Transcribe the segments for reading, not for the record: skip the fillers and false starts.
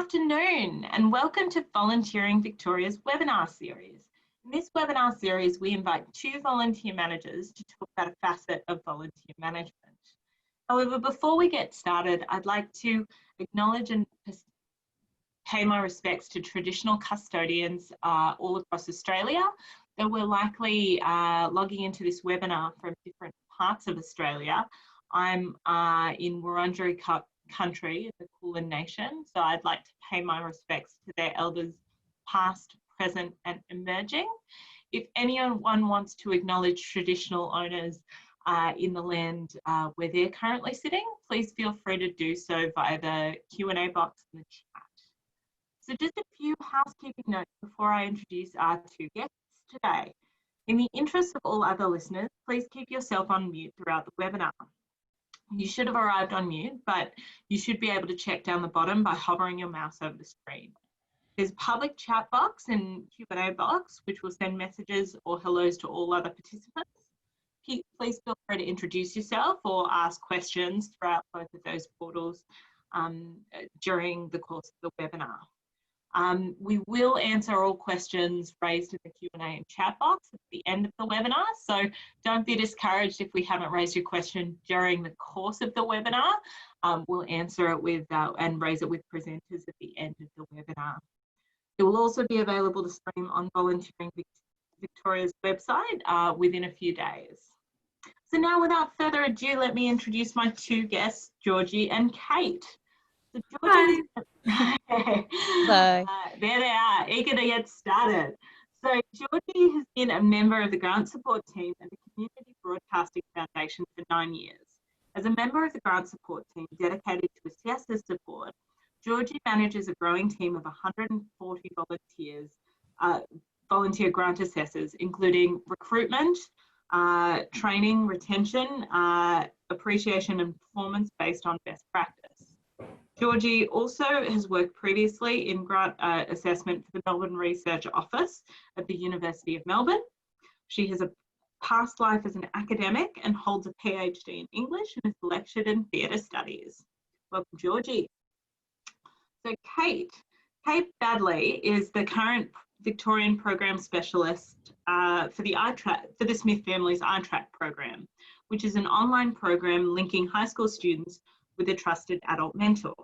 afternoon and welcome to Volunteering Victoria's webinar series. In this webinar series, we invite two volunteer managers to talk about a facet of volunteer management. However, before we get started, I'd like to acknowledge and pay my respects to traditional custodians all across Australia that we're likely logging into this webinar from different parts of Australia. I'm in Wurundjeri country, the Kulin Nation, so I'd like to pay my respects to their elders past, present and emerging. If anyone wants to acknowledge traditional owners in the land where they're currently sitting, please feel free to do so via the Q&A box in the chat. So just a few housekeeping notes before I introduce our two guests today. In the interest of all other listeners, please keep yourself on mute throughout the webinar. You should have arrived on mute, but you should be able to check down the bottom by hovering your mouse over the screen. There's a public chat box and Q&A box, which will send messages or hellos to all other participants. Please feel free to introduce yourself or ask questions throughout both of those portals during the course of the webinar. We will answer all questions raised in the Q&A and chat box at the end of the webinar, so don't be discouraged if we haven't raised your question during the course of the webinar. We'll answer it with and raise it with presenters at the end of the webinar. It will also be available to stream on Volunteering Victoria's website within a few days. So now, without further ado, let me introduce my two guests, Georgie and Kate. So Georgie, Hello. There they are, eager to get started. So Georgie has been a member of the grant support team at the Community Broadcasting Foundation for 9 years. As a member of the grant support team dedicated to assessor support, Georgie manages a growing team of 140 volunteers, volunteer grant assessors, including recruitment, training, retention, appreciation and performance based on best practice. Georgie also has worked previously in grant assessment for the Melbourne Research Office at the University of Melbourne. She has a past life as an academic and holds a PhD in English and has lectured in theatre studies. Welcome, Georgie. So Kate Badley is the current Victorian Program Specialist for the Smith Family's iTrack program, which is an online program linking high school students with a trusted adult mentor.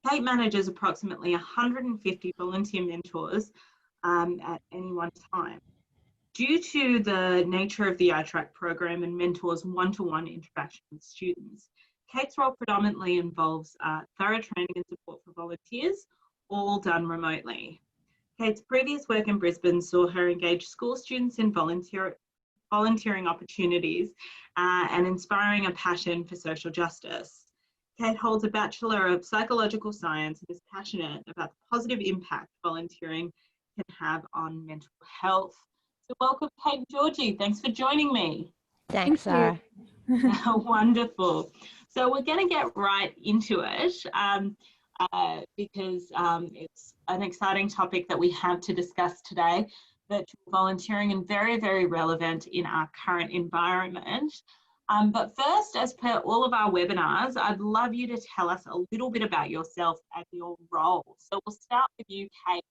Kate manages approximately 150 volunteer mentors at any one time. Due to the nature of the iTrack program and mentors' one-to-one interaction with students, Kate's role predominantly involves thorough training and support for volunteers, all done remotely. Kate's previous work in Brisbane saw her engage school students in volunteering opportunities and inspiring a passion for social justice. Kate holds a Bachelor of Psychological Science and is passionate about the positive impact volunteering can have on mental health. So welcome, Kate and Georgie. Thanks for joining me. Thanks, Sarah. Wonderful. So we're going to get right into it because it's an exciting topic that we have to discuss today, virtual volunteering, and very, very relevant in our current environment. But first, as per all of our webinars, I'd love you to tell us a little bit about yourself and your role. So we'll start with you, Kate.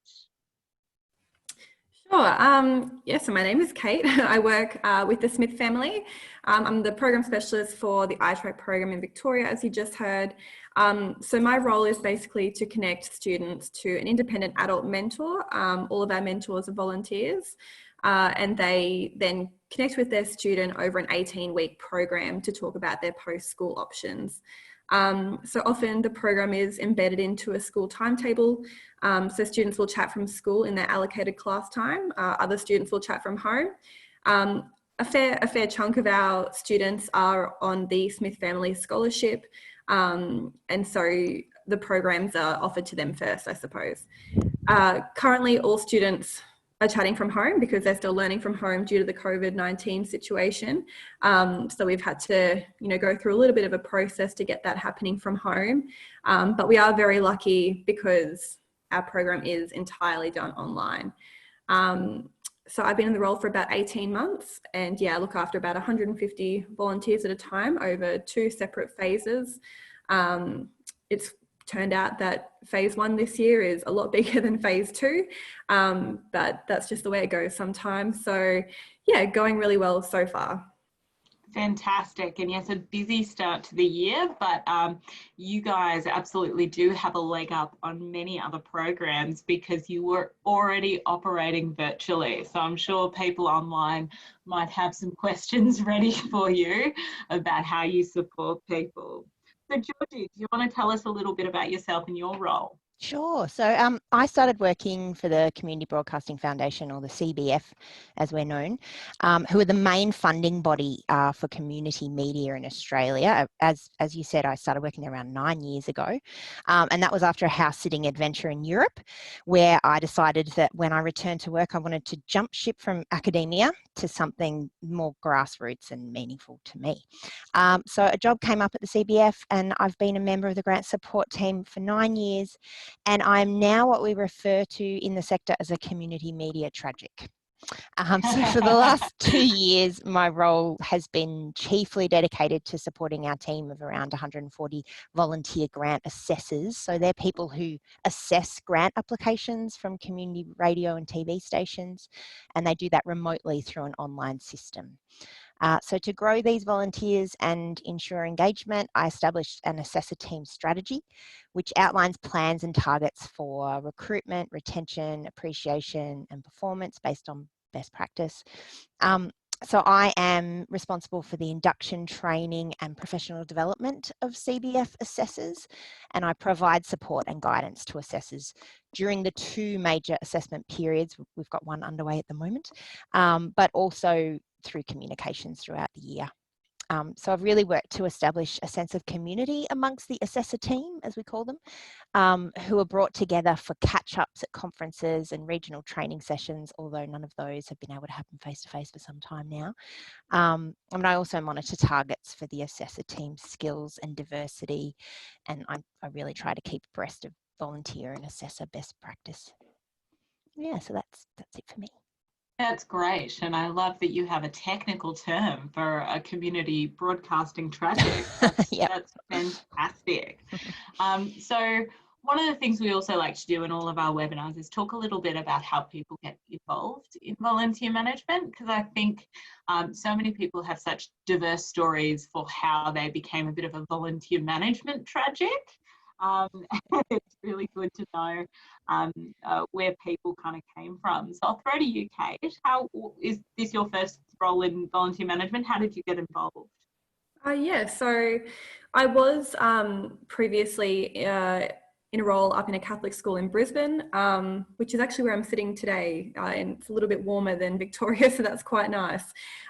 Sure. So my name is Kate. I work with the Smith family. I'm the program specialist for the iTrack program in Victoria, as you just heard. So my role is basically to connect students to an independent adult mentor. All of our mentors are volunteers. And they then connect with their student over an 18-week program to talk about their post-school options. So often the program is embedded into a school timetable. So students will chat from school in their allocated class time. Other students will chat from home. A fair chunk of our students are on the Smith Family Scholarship. And so the programs are offered to them first, I suppose. Currently, all students are chatting from home because they're still learning from home due to the COVID-19 situation. So we've had to, go through a little bit of a process to get that happening from home. But we are very lucky because our program is entirely done online. So I've been in the role for about 18 months and I look after about 150 volunteers at a time over 2 separate phases. It's turned out that phase 1 this year is a lot bigger than phase 2, but that's just the way it goes sometimes. So yeah, going really well so far. Fantastic. And yes, a busy start to the year, but you guys absolutely do have a leg up on many other programs because you were already operating virtually. So I'm sure people online might have some questions ready for you about how you support people. So Georgie, do you want to tell us a little bit about yourself and your role? Sure. So I started working for the Community Broadcasting Foundation, or the CBF as we're known, who are the main funding body for community media in Australia. As you said, I started working there around 9 years ago, and that was after a house-sitting adventure in Europe, where I decided that when I returned to work, I wanted to jump ship from academia to something more grassroots and meaningful to me. So a job came up at the CBF, and I've been a member of the grant support team for 9 years. And I'm now what we refer to in the sector as a community media tragic. So for the last 2 years, my role has been chiefly dedicated to supporting our team of around 140 volunteer grant assessors. So they're people who assess grant applications from community radio and TV stations, and they do that remotely through an online system. So to grow these volunteers and ensure engagement, I established an assessor team strategy, which outlines plans and targets for recruitment, retention, appreciation, and performance based on best practice. So I am responsible for the induction, training, and professional development of CBF assessors, and I provide support and guidance to assessors during the 2 major assessment periods. We've got one underway at the moment, but also through communications throughout the year. So I've really worked to establish a sense of community amongst the assessor team, as we call them, who are brought together for catch-ups at conferences and regional training sessions, although none of those have been able to happen face-to-face for some time now. I also monitor targets for the assessor team's skills and diversity, and I really try to keep abreast of volunteer and assessor best practice. Yeah, so that's it for me. That's great. And I love that you have a technical term for a community broadcasting tragic. That's fantastic. So one of the things we also like to do in all of our webinars is talk a little bit about how people get involved in volunteer management, because I think so many people have such diverse stories for how they became a bit of a volunteer management tragic. It's really good to know where people kind of came from. So I'll throw to you, Kate. How is this your first role in volunteer management? How did you get involved? Yeah, so I was previously in a role up in a Catholic school in Brisbane, which is actually where I'm sitting today, and it's a little bit warmer than Victoria, so that's quite nice.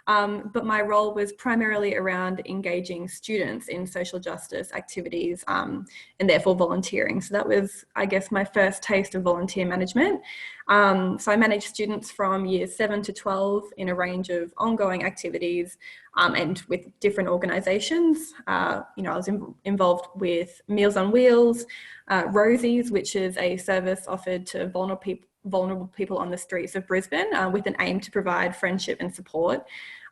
But my role was primarily around engaging students in social justice activities and therefore volunteering. So that was, I guess, my first taste of volunteer management. So I managed students from years 7 to 12 in a range of ongoing activities and with different organisations. I was involved with Meals on Wheels, Rosie's, which is a service offered to vulnerable people on the streets of Brisbane with an aim to provide friendship and support,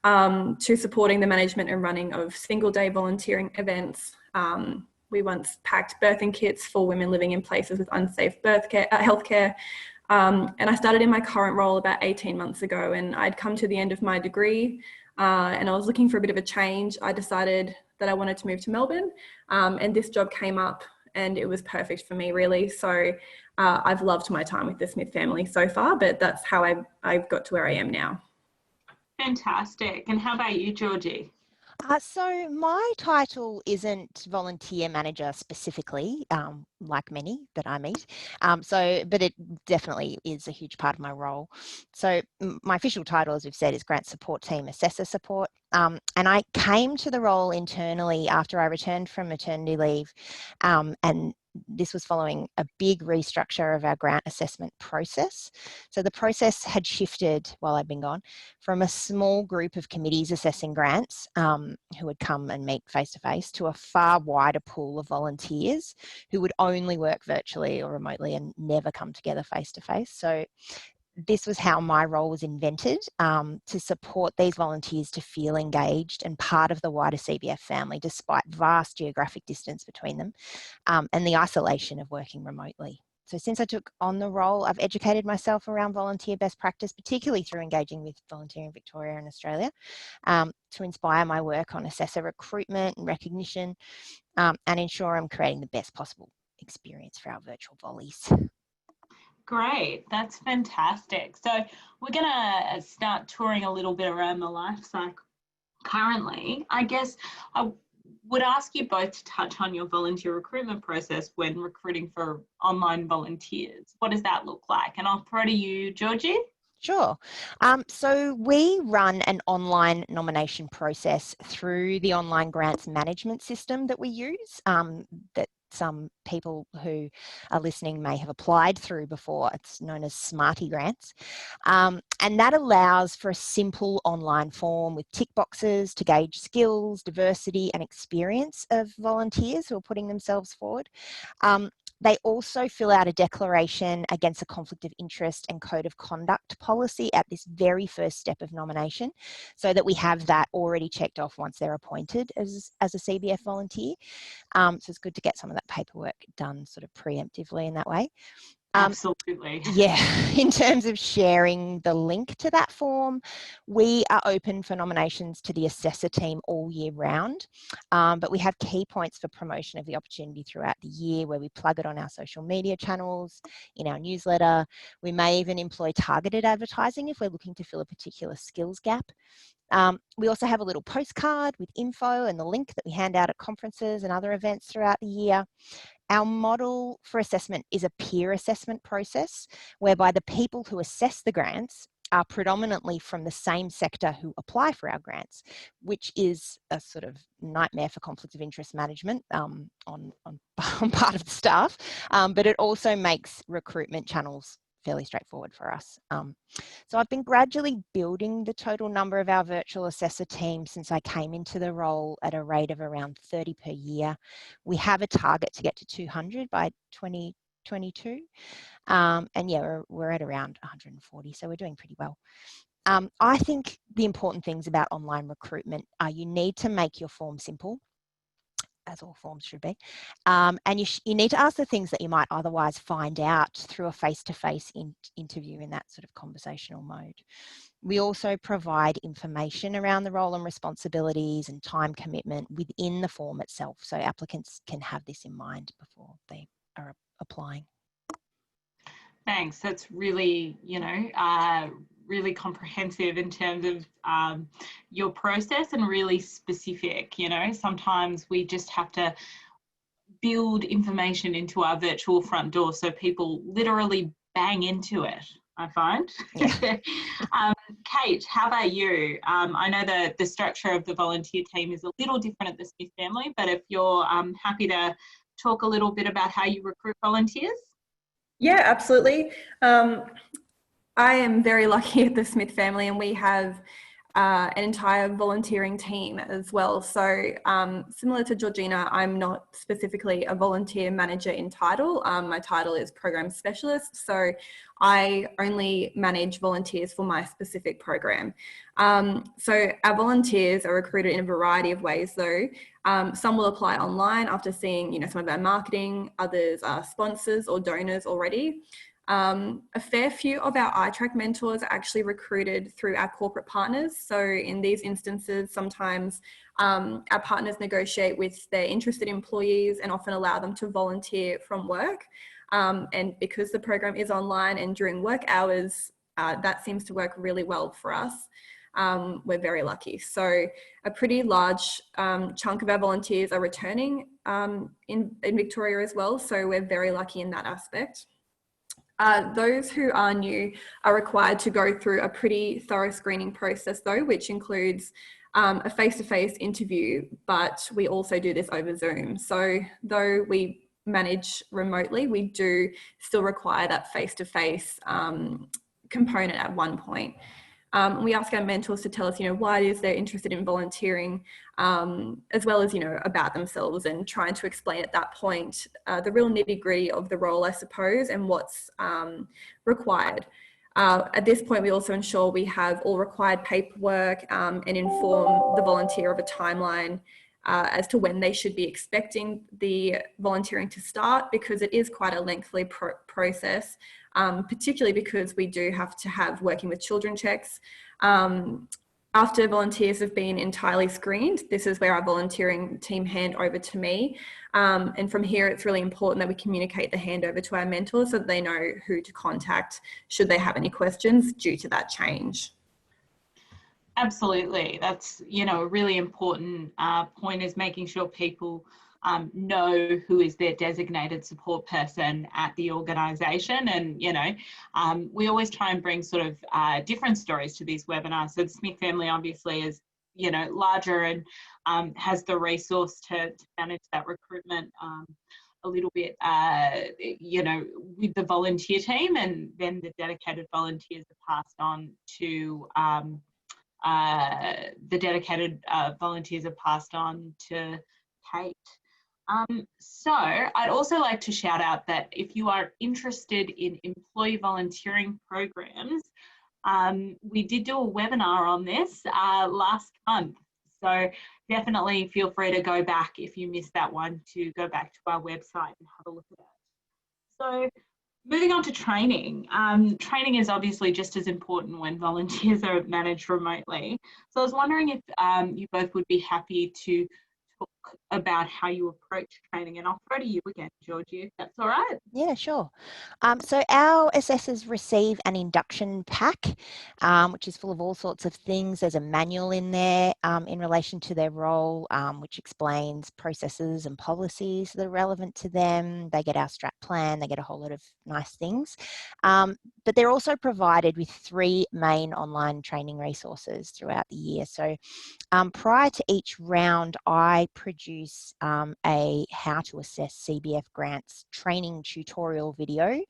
to supporting the management and running of single-day volunteering events. We once packed birthing kits for women living in places with unsafe healthcare. And I started in my current role about 18 months ago, and I'd come to the end of my degree and I was looking for a bit of a change. I decided that I wanted to move to Melbourne, and this job came up and it was perfect for me, really. So I've loved my time with the Smith family so far, but that's how I've got to where I am now. Fantastic. And how about you, Georgie? So my title isn't volunteer manager specifically, like many that I meet. But it definitely is a huge part of my role. So my official title, as we've said, is Grant Support Team Assessor Support. And I came to the role internally after I returned from maternity leave, and this was following a big restructure of our grant assessment process. So the process had shifted while I'd been gone from a small group of committees assessing grants who would come and meet face-to-face to a far wider pool of volunteers who would only work virtually or remotely and never come together face-to-face. So this was how my role was invented, to support these volunteers to feel engaged and part of the wider CBF family, despite vast geographic distance between them, and the isolation of working remotely. So since I took on the role, I've educated myself around volunteer best practice, particularly through engaging with Volunteering Victoria and Australia, to inspire my work on assessor recruitment and recognition, and ensure I'm creating the best possible experience for our virtual volleys. Great, that's fantastic. So we're going to start touring a little bit around the life cycle currently. I guess I would ask you both to touch on your volunteer recruitment process when recruiting for online volunteers. What does that look like? And I'll throw to you, Georgie. Sure. So we run an online nomination process through the online grants management system that we use, that some people who are listening may have applied through before. It's known as Smarty Grants. And that allows for a simple online form with tick boxes to gauge skills, diversity and experience of volunteers who are putting themselves forward. They also fill out a declaration against a conflict of interest and code of conduct policy at this very first step of nomination, so that we have that already checked off once they're appointed as a CBF volunteer. So it's good to get some of that paperwork done sort of preemptively in that way. Absolutely. Yeah, in terms of sharing the link to that form, we are open for nominations to the assessor team all year round, but we have key points for promotion of the opportunity throughout the year where we plug it on our social media channels, in our newsletter. We may even employ targeted advertising if we're looking to fill a particular skills gap. We also have a little postcard with info and the link that we hand out at conferences and other events throughout the year. Our model for assessment is a peer assessment process whereby the people who assess the grants are predominantly from the same sector who apply for our grants, which is a sort of nightmare for conflict of interest management on part of the staff, but it also makes recruitment channels fairly straightforward for us. So I've been gradually building the total number of our virtual assessor team since I came into the role at a rate of around 30 per year. We have a target to get to 200 by 2022. And yeah, we're at around 140, so we're doing pretty well. I think the important things about online recruitment are you need to make your form simple, as all forms should be. And you need to ask the things that you might otherwise find out through a face-to-face interview in that sort of conversational mode. We also provide information around the role and responsibilities and time commitment within the form itself, so applicants can have this in mind before they are applying. Thanks. That's really, really comprehensive in terms of your process and really specific. Sometimes we just have to build information into our virtual front door so people literally bang into it, I find. Yeah. Kate, how about you? I know that the structure of the volunteer team is a little different at the Smith family, but if you're happy to talk a little bit about how you recruit volunteers. Yeah, absolutely. I am very lucky at the Smith family, and we have an entire volunteering team as well. So similar to Georgina, I'm not specifically a volunteer manager in title. My title is program specialist. So I only manage volunteers for my specific program. So our volunteers are recruited in a variety of ways though. Some will apply online after seeing, some of our marketing, others are sponsors or donors already. A fair few of our iTrack mentors are actually recruited through our corporate partners. So in these instances, sometimes our partners negotiate with their interested employees and often allow them to volunteer from work. And because the program is online and during work hours, that seems to work really well for us. We're very lucky. So a pretty large chunk of our volunteers are returning in Victoria as well. So we're very lucky in that aspect. Those who are new are required to go through a pretty thorough screening process though, which includes a face-to-face interview, but we also do this over Zoom. So though we manage remotely, we do still require that face-to-face component at one point. We ask our mentors to tell us, why it is they're interested in volunteering, as well as, about themselves, and trying to explain at that point the real nitty-gritty of the role, I suppose, and what's required. At this point, we also ensure we have all required paperwork and inform the volunteer of a timeline as to when they should be expecting the volunteering to start, because it is quite a lengthy process, particularly because we do have to have working with children checks. After volunteers have been entirely screened, this is where our volunteering team hand over to me. And from here, it's really important that we communicate the handover to our mentors so that they know who to contact should they have any questions due to that change. Absolutely. That's, you know, a really important point, is making sure people know who is their designated support person at the organisation. And, you know, we always try and bring sort of different stories to these webinars. So the Smith family obviously is, you know, larger and has the resource to manage that recruitment a little bit, you know, with the volunteer team, and then the dedicated volunteers are passed on to Kate. So I'd also like to shout out that if you are interested in employee volunteering programs, we did do a webinar on this last month. So definitely feel free to go back, if you missed that one, to go back to our website and have a look at it. So moving on to training. Training is obviously just as important when volunteers are managed remotely. So I was wondering if you both would be happy to talk about how you approach training, and I'll throw to you again, Georgie, if that's all right. Yeah, sure. So our assessors receive an induction pack, which is full of all sorts of things. There's a manual in there in relation to their role, which explains processes and policies that are relevant to them. They get our strat plan, they get a whole lot of nice things. But they're also provided with 3 main online training resources throughout the year. So prior to each round, I produce a how to assess CBF grants training tutorial video.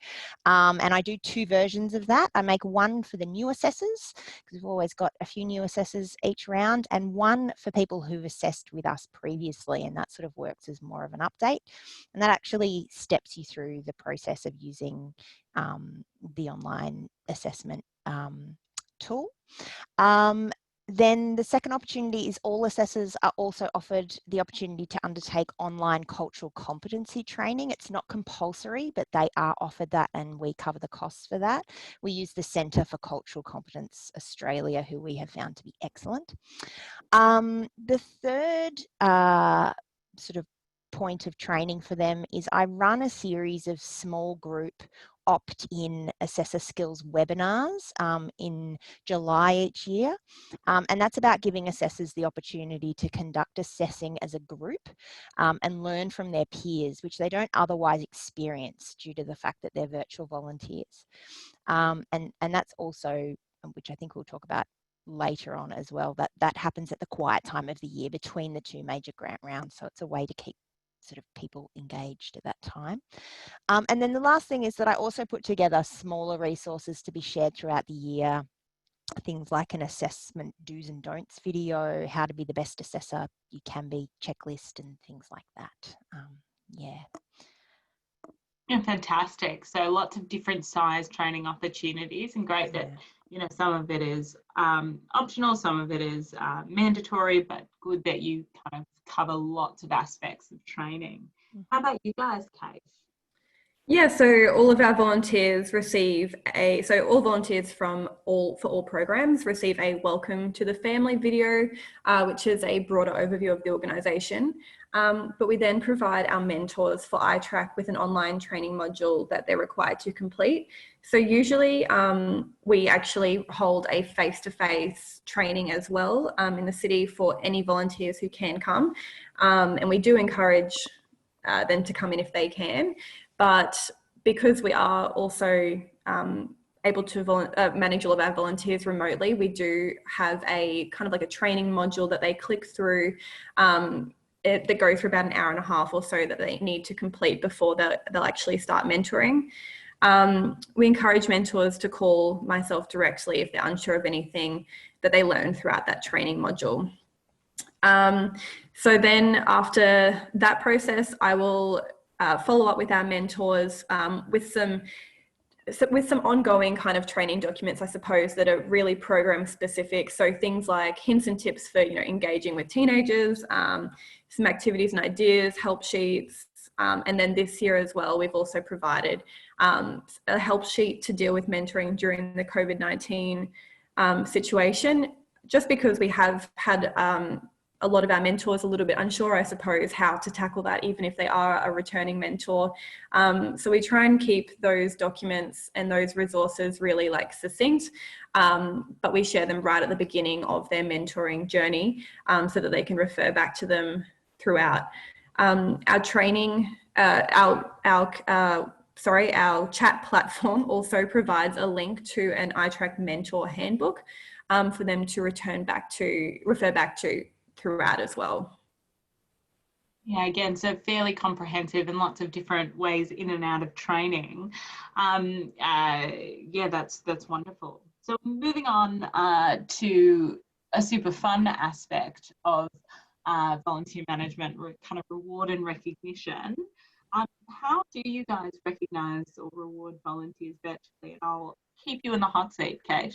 And I do 2 versions of that. I make one for the new assessors, because we've always got a few new assessors each round, and one for people who've assessed with us previously, and that sort of works as more of an update. And that actually steps you through the process of using the online assessment tool. Then the second opportunity is all assessors are also offered the opportunity to undertake online cultural competency training. It's not compulsory, but they are offered that, and we cover the costs for that. We use the Centre for Cultural Competence Australia, who we have found to be excellent. The third sort of point of training for them is I run a series of small group opt-in assessor skills webinars in July each year, and that's about giving assessors the opportunity to conduct assessing as a group and learn from their peers, which they don't otherwise experience due to the fact that they're virtual volunteers. And that's also, which I think we'll talk about later on as well, that happens at the quiet time of the year between the 2 major grant rounds, so it's a way to keep sort of people engaged at that time. And then the last thing is that I also put together smaller resources to be shared throughout the year, things like an assessment do's and don'ts video, how to be the best assessor you can be checklist, and things like that. Yeah. Yeah, fantastic. So lots of different size training opportunities, and great that, you know, some of it is optional, some of it is mandatory, but good that you kind of cover lots of aspects of training. How about you guys, Kate? Yeah, so all of our volunteers receive all volunteers for all programs receive a welcome to the family video, which is a broader overview of the organisation. But we then provide our mentors for iTrack with an online training module that they're required to complete. So usually we actually hold a face-to-face training as well in the city for any volunteers who can come. And we do encourage them to come in if they can. But because we are also able to manage all of our volunteers remotely, we do have a kind of like a training module that they click through that goes for about an hour and a half or so that they need to complete before they'll actually start mentoring. We encourage mentors to call myself directly if they're unsure of anything that they learn throughout that training module. So then after that process, I will follow up with our mentors with some so with some ongoing kind of training documents, I suppose, that are really program specific. So things like hints and tips for, engaging with teenagers, some activities and ideas, help sheets. And then this year as well, we've also provided a help sheet to deal with mentoring during the COVID-19 situation, just because we have had a lot of our mentors a little bit unsure, I suppose, how to tackle that, even if they are a returning mentor. So we try and keep those documents and those resources really succinct, but we share them right at the beginning of their mentoring journey, so that they can refer back to them throughout. Our training, our chat platform also provides a link to an iTrack mentor handbook for them to refer back to throughout as well. Yeah, again, so fairly comprehensive and lots of different ways in and out of training. Yeah, that's wonderful. So moving on to a super fun aspect of volunteer management, kind of reward and recognition. How do you guys recognise or reward volunteers virtually? And I'll keep you in the hot seat, Kate.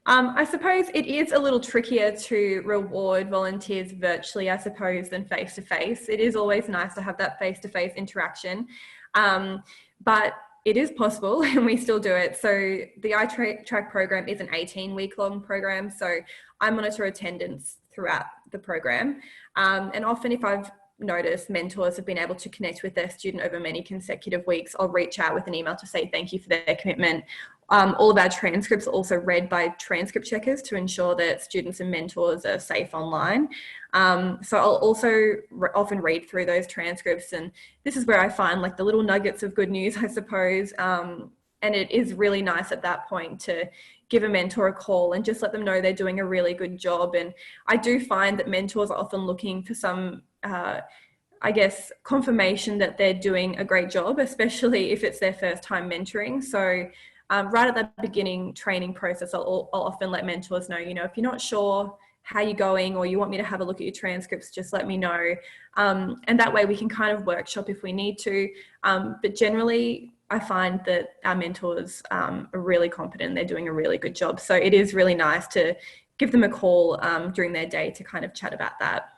I suppose it is a little trickier to reward volunteers virtually, I suppose, than face-to-face. It is always nice to have that face-to-face interaction, but it is possible and we still do it. So the iTrack program is an 18-week-long program, so I monitor attendance throughout the program. And often if I've noticed mentors have been able to connect with their student over many consecutive weeks, I'll reach out with an email to say thank you for their commitment. All of our transcripts are also read by transcript checkers to ensure that students and mentors are safe online. So I'll also often read through those transcripts, and this is where I find the little nuggets of good news, I suppose. And it is really nice at that point to give a mentor a call and just let them know they're doing a really good job. And I do find that mentors are often looking for some I guess, confirmation that they're doing a great job, especially if it's their first time mentoring. So right at the beginning training process, I'll often let mentors know, if you're not sure how you're going or you want me to have a look at your transcripts, just let me know. And that way we can kind of workshop if we need to. But generally, I find that our mentors are really competent. They're doing a really good job. So it is really nice to give them a call during their day to kind of chat about that.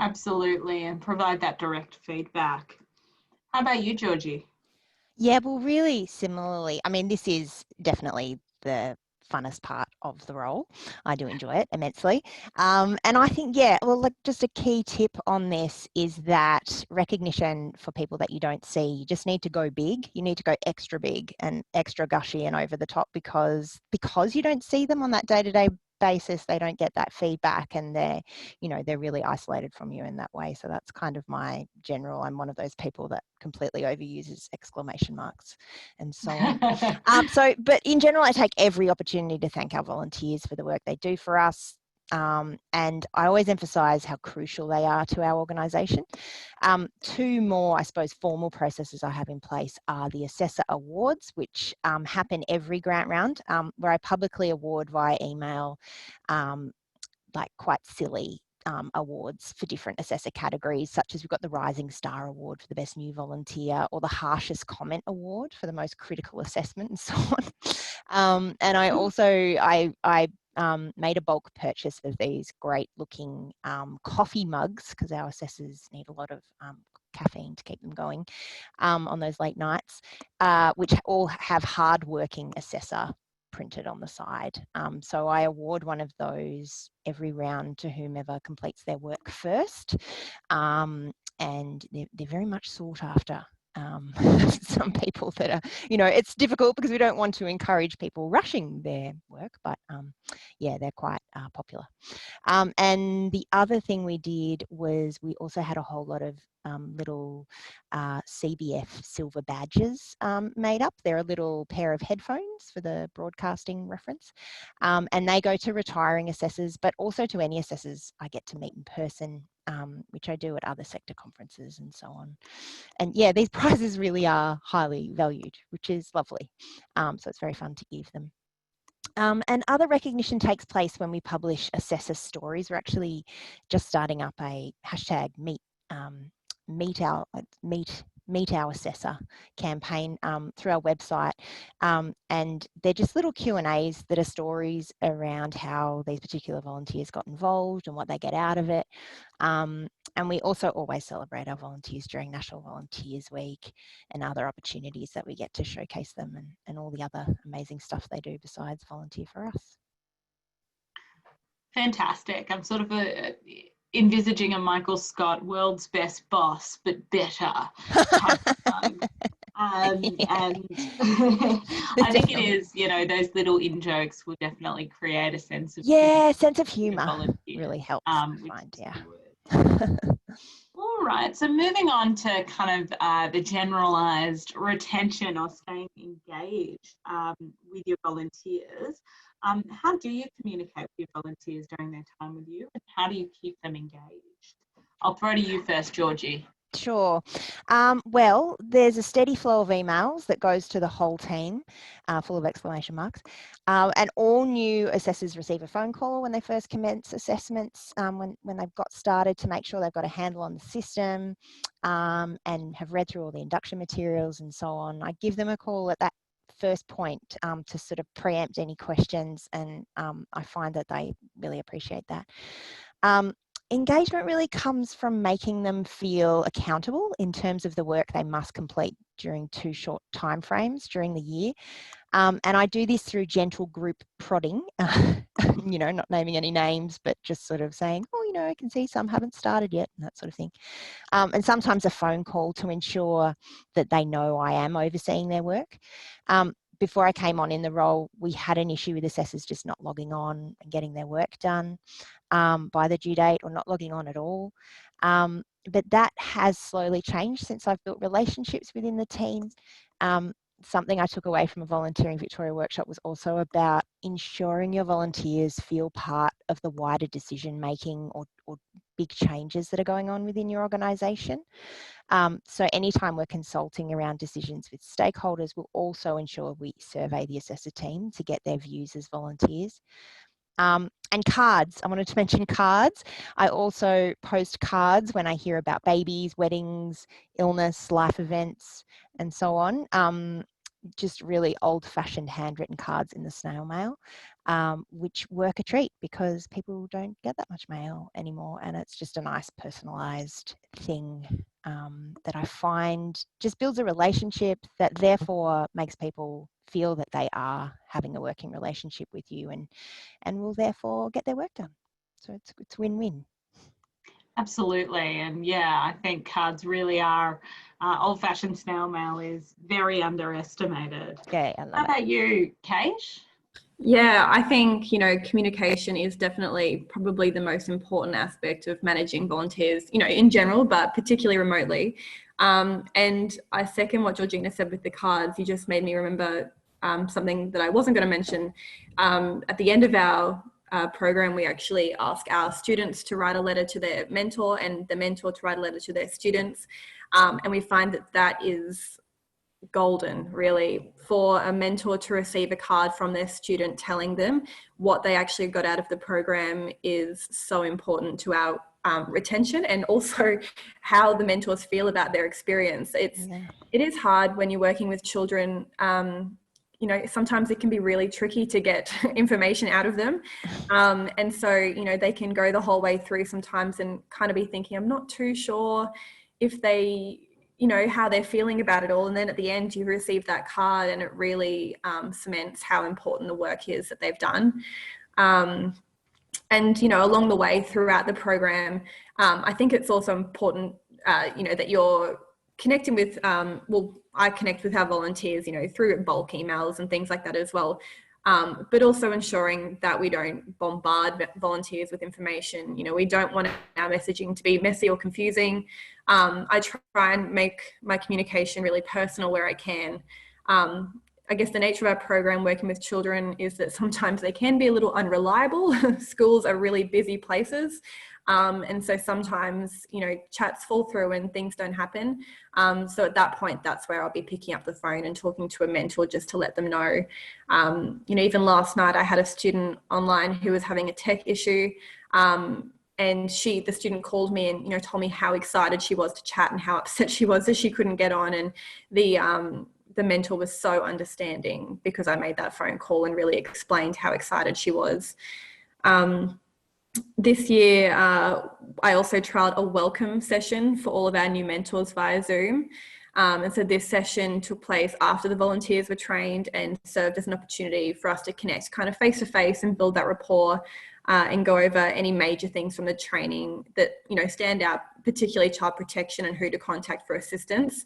Absolutely, and provide that direct feedback. How about you, Georgie? Yeah, well, really similarly, I mean, this is definitely the funnest part of the role. I do enjoy it immensely. And I think, yeah, well, just a key tip on this is that recognition for people that you don't see, you just need to go big. You need to go extra big and extra gushy and over the top because you don't see them on that day-to-day basis. They don't get that feedback, and they're really isolated from you in that way. So that's kind of my general. I'm one of those people that completely overuses exclamation marks and so on. But in general, I take every opportunity to thank our volunteers for the work they do for us. And I always emphasise how crucial they are to our organisation. Two more, I suppose, formal processes I have in place are the Assessor Awards, which happen every grant round, where I publicly award via email, quite silly awards for different assessor categories, such as we've got the Rising Star Award for the Best New Volunteer, or the Harshest Comment Award for the Most Critical Assessment, and so on. And I also, I made a bulk purchase of these great looking coffee mugs, because our assessors need a lot of caffeine to keep them going on those late nights, which all have hard-working assessor printed on the side. So I award one of those every round to whomever completes their work first. And they're very much sought after. Some people that are, it's difficult because we don't want to encourage people rushing their work, but yeah, they're quite popular. And the other thing we did was we also had a whole lot of little CBF silver badges made up. They're a little pair of headphones for the broadcasting reference, and they go to retiring assessors, but also to any assessors I get to meet in person, which I do at other sector conferences and so on. And yeah, these prizes really are highly valued, which is lovely. So it's very fun to give them. And other recognition takes place when we publish assessor stories. We're actually just starting up a hashtag meet Meet Our Assessor campaign through our website, and they're just little Q&As that are stories around how these particular volunteers got involved and what they get out of it. And we also always celebrate our volunteers during National Volunteers Week and other opportunities that we get to showcase them, and all the other amazing stuff they do besides volunteer for us. Fantastic. I'm sort of envisaging a Michael Scott, world's best boss, but better type of thing. And I think it is, you know, those little in-jokes will definitely create a sense of sense of humour really helps, I find, All right, so moving on to kind of the generalised retention or staying engaged with your volunteers. How do you communicate with your volunteers during their time with you, and how do you keep them engaged? I'll throw to you first, Georgie. Sure. Well, there's a steady flow of emails that goes to the whole team, full of exclamation marks. And all new assessors receive a phone call when they first commence assessments, when they've got started, to make sure they've got a handle on the system and have read through all the induction materials and so on. I give them a call at that first point to sort of preempt any questions, and I find that they really appreciate that. Engagement really comes from making them feel accountable in terms of the work they must complete during 2 short time frames during the year. And I do this through gentle group prodding, you know, not naming any names, but just sort of saying, oh, you know, I can see some haven't started yet, and that sort of thing. And sometimes a phone call to ensure that they know I am overseeing their work. Before I came on in the role, we had an issue with assessors just not logging on and getting their work done by the due date, or not logging on at all. But that has slowly changed since I've built relationships within the team. Something I took away from a Volunteering Victoria workshop was also about ensuring your volunteers feel part of the wider decision making or big changes that are going on within your organisation. So anytime we're consulting around decisions with stakeholders, we'll also ensure we survey the assessor team to get their views as volunteers. And cards, I wanted to mention cards. I also post cards when I hear about babies, weddings, illness, life events, and so on. Just really old-fashioned handwritten cards in the snail mail, which work a treat because people don't get that much mail anymore, and it's just a nice personalised thing that I find just builds a relationship that therefore makes people feel that they are having a working relationship with you, and will therefore get their work done. So it's win-win. Absolutely. And yeah, I think cards really are, old-fashioned snail mail is very underestimated. Yeah, I love How about you, Kate? Yeah, I think, you know, communication is definitely probably the most important aspect of managing volunteers, you know, in general, but particularly remotely. And I second what Georgina said with the cards. You just made me remember something that I wasn't going to mention. At the end of our program, we actually ask our students to write a letter to their mentor, and the mentor to write a letter to their students. And we find that that is golden, really, for a mentor to receive a card from their student telling them what they actually got out of the program is so important to our retention, and also how the mentors feel about their experience. It is hard when you're working with children. You know, sometimes it can be really tricky to get information out of them. And so, you know, they can go the whole way through sometimes and kind of be thinking, I'm not too sure if they, you know, how they're feeling about it all. And then at the end, you receive that card, and it really cements how important the work is that they've done. And, you know, along the way throughout the program, I think it's also important, you know, that you're connecting with, well, I connect with our volunteers, you know, through bulk emails and things like that as well. But also ensuring that we don't bombard volunteers with information. You know, we don't want our messaging to be messy or confusing. I try and make my communication really personal where I can. I guess the nature of our program working with children is that sometimes they can be a little unreliable. Schools are really busy places. And so sometimes, you know, chats fall through and things don't happen. So at that point, that's where I'll be picking up the phone and talking to a mentor just to let them know. You know, even last night I had a student online who was having a tech issue. and the student called me and, you know, told me how excited she was to chat and how upset she was that she couldn't get on. And the mentor was so understanding because I made that phone call and really explained how excited she was. This year, I also trialed a welcome session for all of our new mentors via Zoom. And so this session took place after the volunteers were trained and served as an opportunity for us to connect kind of face to face and build that rapport, and go over any major things from the training that, you know, stand out, particularly child protection and who to contact for assistance.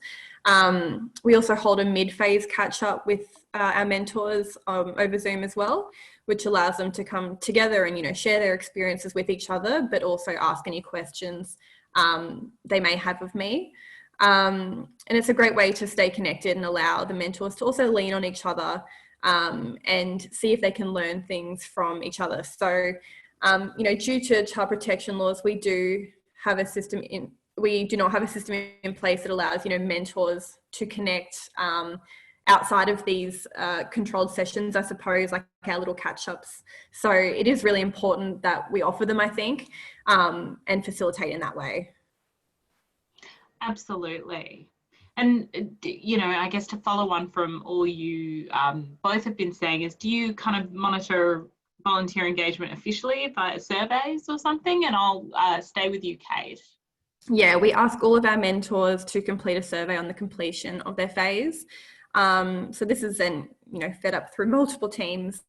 We also hold a mid-phase catch up with our mentors over Zoom as well, which allows them to come together and, you know, share their experiences with each other, but also ask any questions they may have of me. And it's a great way to stay connected and allow the mentors to also lean on each other and see if they can learn things from each other. So, you know, due to child protection laws, we do not have a system in place that allows, you know, mentors to connect outside of these controlled sessions, I suppose, like our little catch-ups. So it is really important that we offer them, I think, and facilitate in that way. Absolutely. And, you know, I guess to follow on from all you both have been saying is, do you kind of monitor volunteer engagement officially via surveys or something? And I'll stay with you, Kate. Yeah, we ask all of our mentors to complete a survey on the completion of their phase. So this is then, you know, fed up through multiple teams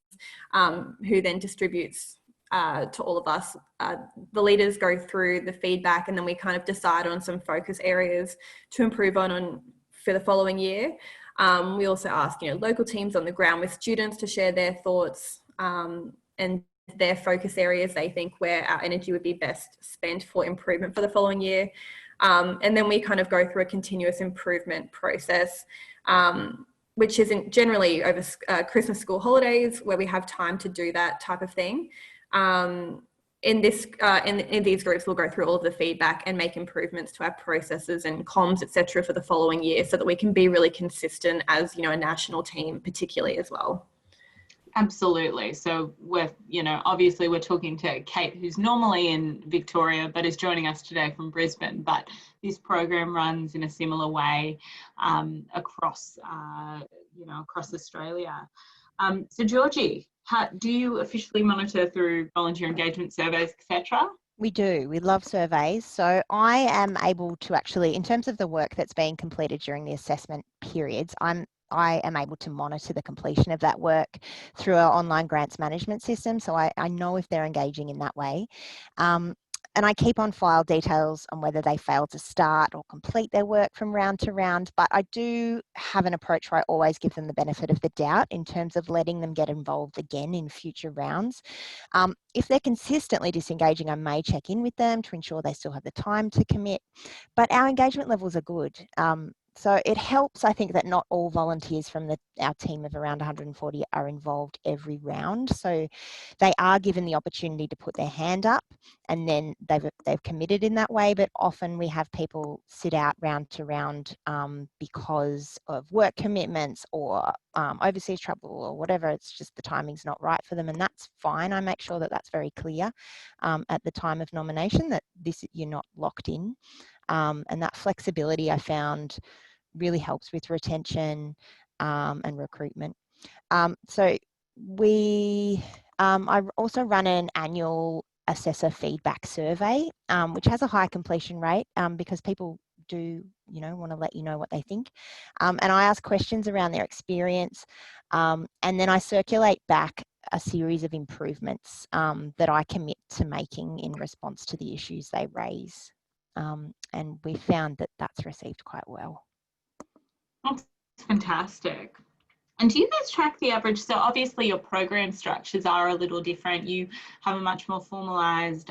who then distributes to all of us. The leaders go through the feedback and then we kind of decide on some focus areas to improve on for the following year. We also ask, you know, local teams on the ground with students to share their thoughts and their focus areas they think where our energy would be best spent for improvement for the following year. And then we kind of go through a continuous improvement process, which isn't generally over Christmas school holidays where we have time to do that type of thing. In these groups, we'll go through all of the feedback and make improvements to our processes and comms, etc., for the following year, so that we can be really consistent as, you know, a national team, particularly as well. Absolutely. So we're, you know, obviously we're talking to Kate, who's normally in Victoria, but is joining us today from Brisbane. But this program runs in a similar way across, you know, across Australia. So Georgie, do you officially monitor through volunteer engagement surveys, etc.? We do. We love surveys. So I am able to actually, in terms of the work that's being completed during the assessment periods, I am able to monitor the completion of that work through our online grants management system. So I know if they're engaging in that way. And I keep on file details on whether they fail to start or complete their work from round to round. But I do have an approach where I always give them the benefit of the doubt in terms of letting them get involved again in future rounds. If they're consistently disengaging, I may check in with them to ensure they still have the time to commit. But our engagement levels are good. So it helps, I think, that not all volunteers from our team of around 140 are involved every round. So they are given the opportunity to put their hand up and then they've committed in that way. But often we have people sit out round to round because of work commitments or overseas travel or whatever. It's just the timing's not right for them, and that's fine. I make sure that that's very clear at the time of nomination, that you're not locked in. And that flexibility I found really helps with retention and recruitment. So I also run an annual assessor feedback survey, which has a high completion rate because people do, you know, want to let you know what they think. And I ask questions around their experience, and then I circulate back a series of improvements that I commit to making in response to the issues they raise. And we found that that's received quite well. That's fantastic. And do you guys track the average? So obviously your program structures are a little different. You have a much more formalised,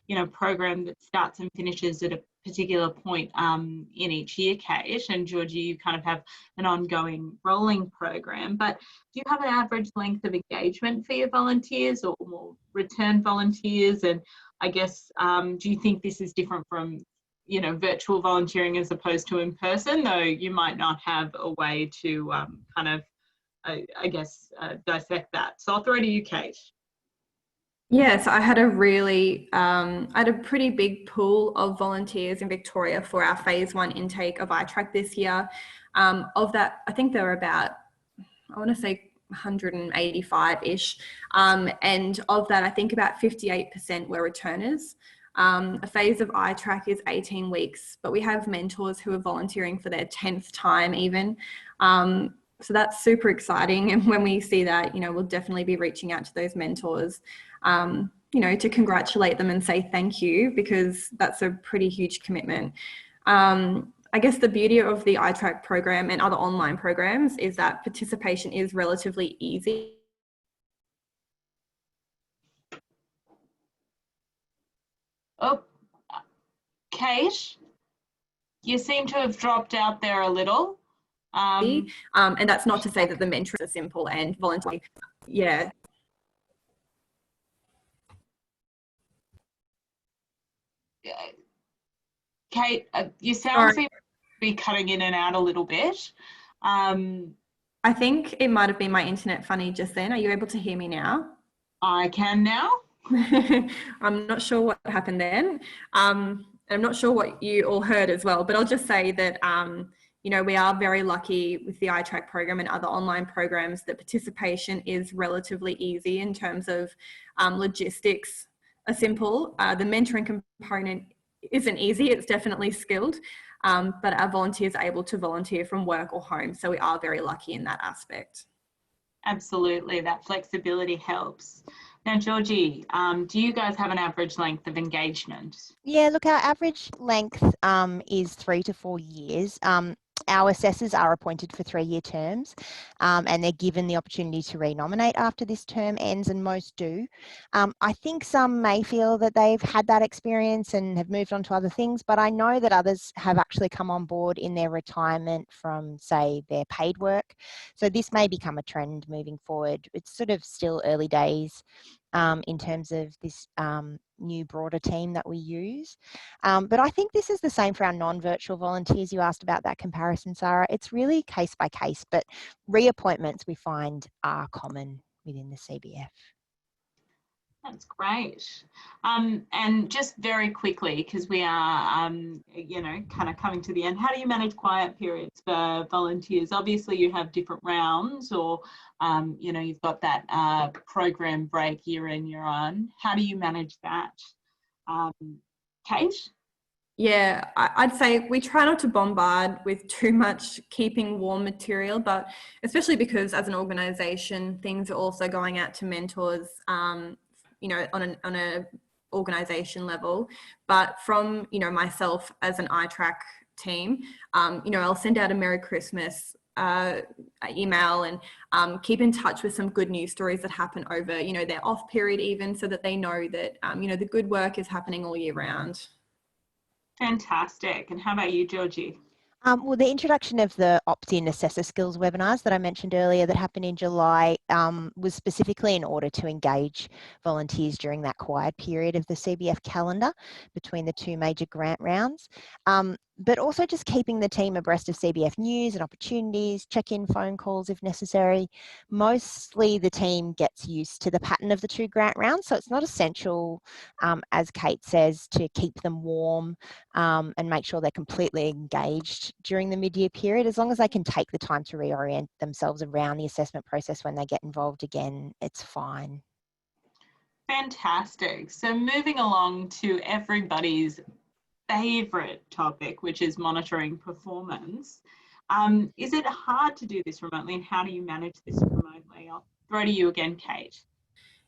you know, program that starts and finishes at a particular point in each year, Kate. And Georgie, you kind of have an ongoing rolling program. But do you have an average length of engagement for your volunteers or more return volunteers? And I guess, do you think this is different from, you know, virtual volunteering as opposed to in person, though you might not have a way to kind of, I guess, dissect that? So I'll throw to you, Kate. Yeah, so I had I had a pretty big pool of volunteers in Victoria for our phase 1 intake of iTrack this year. Of that, I think there were about, I want to say 185-ish. And of that, I think about 58% were returners. A phase of iTrack is 18 weeks, but we have mentors who are volunteering for their 10th time even. So that's super exciting. And when we see that, we'll definitely be reaching out to those mentors, to congratulate them and say thank you, because that's a pretty huge commitment. I guess the beauty of the iTrack program and other online programs is that participation is relatively easy. Oh, Kate, you seem to have dropped out there a little. And that's not to say that the mentoring is simple and voluntary. Yeah. Kate, you sound to be cutting in and out a little bit. I think it might have been my internet funny just then. Are you able to hear me now? I can now. I'm not sure what happened then. I'm not sure what you all heard as well, but I'll just say that, we are very lucky with the iTrack program and other online programs that participation is relatively easy in terms of logistics are simple. The mentoring component isn't easy, it's definitely skilled, but our volunteers are able to volunteer from work or home. So we are very lucky in that aspect. Absolutely, that flexibility helps. Now, Georgie, do you guys have an average length of engagement? Yeah, look, our average length is 3 to 4 years. Our assessors are appointed for 3-year terms, and they're given the opportunity to renominate after this term ends, and most do. I think some may feel that they've had that experience and have moved on to other things, but I know that others have actually come on board in their retirement from, say, their paid work. So this may become a trend moving forward. It's sort of still early days in terms of this new broader team that we use. But I think this is the same for our non-virtual volunteers. You asked about that comparison, Sarah. It's really case by case, but reappointments we find are common within the CBF. That's great. And just very quickly, because we are, kind of coming to the end, how do you manage quiet periods for volunteers? Obviously, you have different rounds, or, you've got that program break year in, year on. How do you manage that? Kate? Yeah, I'd say we try not to bombard with too much keeping warm material, but especially because as an organisation, things are also going out to mentors, on a organisation level. But from, myself as an iTrack team, I'll send out a Merry Christmas email and keep in touch with some good news stories that happen over, their off period even, so that they know that, the good work is happening all year round. Fantastic. And how about you, Georgie? Well, the introduction of the opt-in assessor skills webinars that I mentioned earlier that happened in July was specifically in order to engage volunteers during that quiet period of the CBF calendar between the 2 major grant rounds. But also just keeping the team abreast of CBF news and opportunities, check-in phone calls if necessary. Mostly the team gets used to the pattern of the 2 grant rounds, so it's not essential, as Kate says, to keep them warm and make sure they're completely engaged during the mid-year period. As long as they can take the time to reorient themselves around the assessment process when they get involved again, it's fine. Fantastic. So moving along to everybody's favourite topic, which is monitoring performance. Is it hard to do this remotely, and how do you manage this remotely? I'll throw to you again, Kate.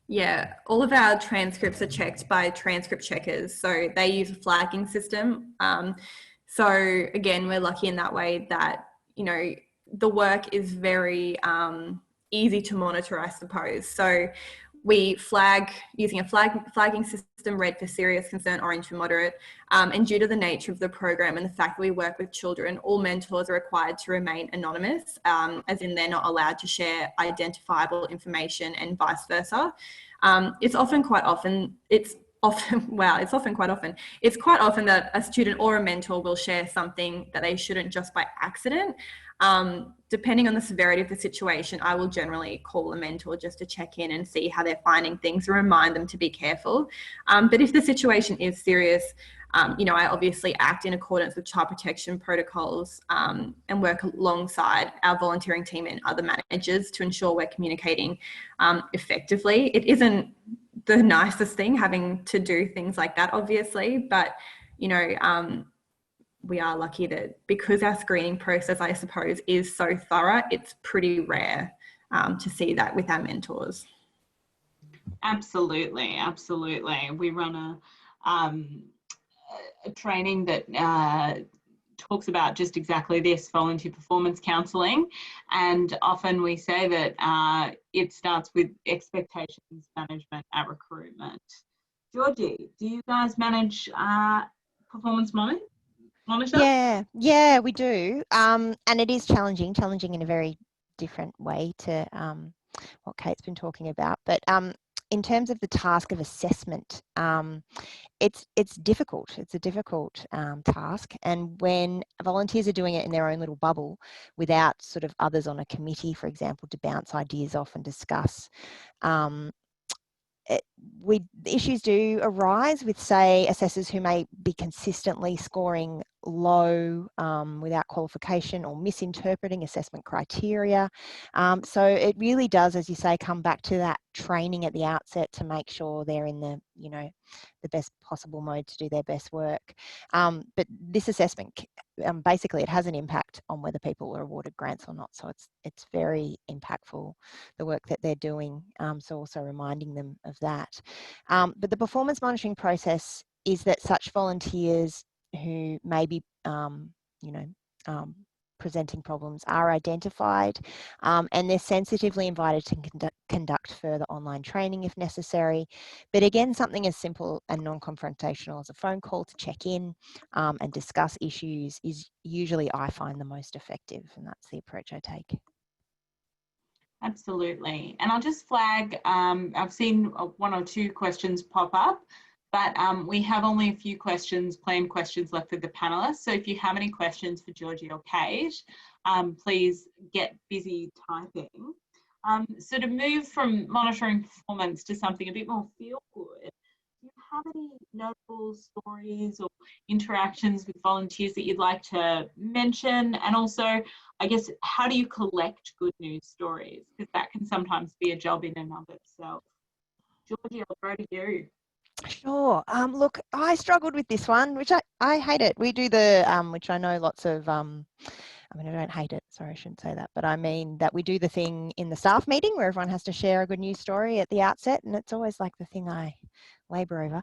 Yeah, all of our transcripts are checked by transcript checkers. So they use a flagging system. So again, we're lucky in that way that, the work is very easy to monitor, I suppose. So we flag using a flagging system, red for serious concern, orange for moderate. And due to the nature of the program and the fact that we work with children, all mentors are required to remain anonymous, as in they're not allowed to share identifiable information, and vice versa. It's quite often that a student or a mentor will share something that they shouldn't, just by accident. Depending on the severity of the situation, I will generally call a mentor just to check in and see how they're finding things and remind them to be careful. But if the situation is serious, I obviously act in accordance with child protection protocols and work alongside our volunteering team and other managers to ensure we're communicating effectively. It isn't the nicest thing having to do things like that, obviously, but we are lucky that because our screening process, I suppose, is so thorough, it's pretty rare to see that with our mentors. Absolutely, absolutely. We run a training that talks about just exactly this, volunteer performance counselling, and often we say that it starts with expectations management at recruitment. Georgie, do you guys manage performance monitor? Yeah, we do. And it is challenging in a very different way to what Kate's been talking about. But in terms of the task of assessment, it's difficult. It's a difficult task. And when volunteers are doing it in their own little bubble without sort of others on a committee, for example, to bounce ideas off and discuss, issues do arise with, say, assessors who may be consistently scoring low without qualification or misinterpreting assessment criteria. So it really does, as you say, come back to that training at the outset to make sure they're in the best possible mode to do their best work. But this assessment, basically, it has an impact on whether people are awarded grants or not. So it's very impactful, the work that they're doing. So also reminding them of that. But the performance monitoring process is that such volunteers who may be, presenting problems are identified, and they're sensitively invited to conduct further online training if necessary. But again, something as simple and non-confrontational as a phone call to check in and discuss issues is usually, I find, the most effective, and that's the approach I take. Absolutely. And I'll just flag, I've seen one or two questions pop up, but we have only a few planned questions left with the panelists. So if you have any questions for Georgie or Kate, please get busy typing. So to move from monitoring performance to something a bit more feel good, do you have any notable stories or interactions with volunteers that you'd like to mention? And also, I guess, how do you collect good news stories? Because that can sometimes be a job in and of itself. Georgie, I'll throw to you. Sure. Look, I struggled with this one, which I hate it. We do the, which I know lots of, I don't hate it, sorry, I shouldn't say that, but I mean that we do the thing in the staff meeting where everyone has to share a good news story at the outset, and it's always like the thing I labour over.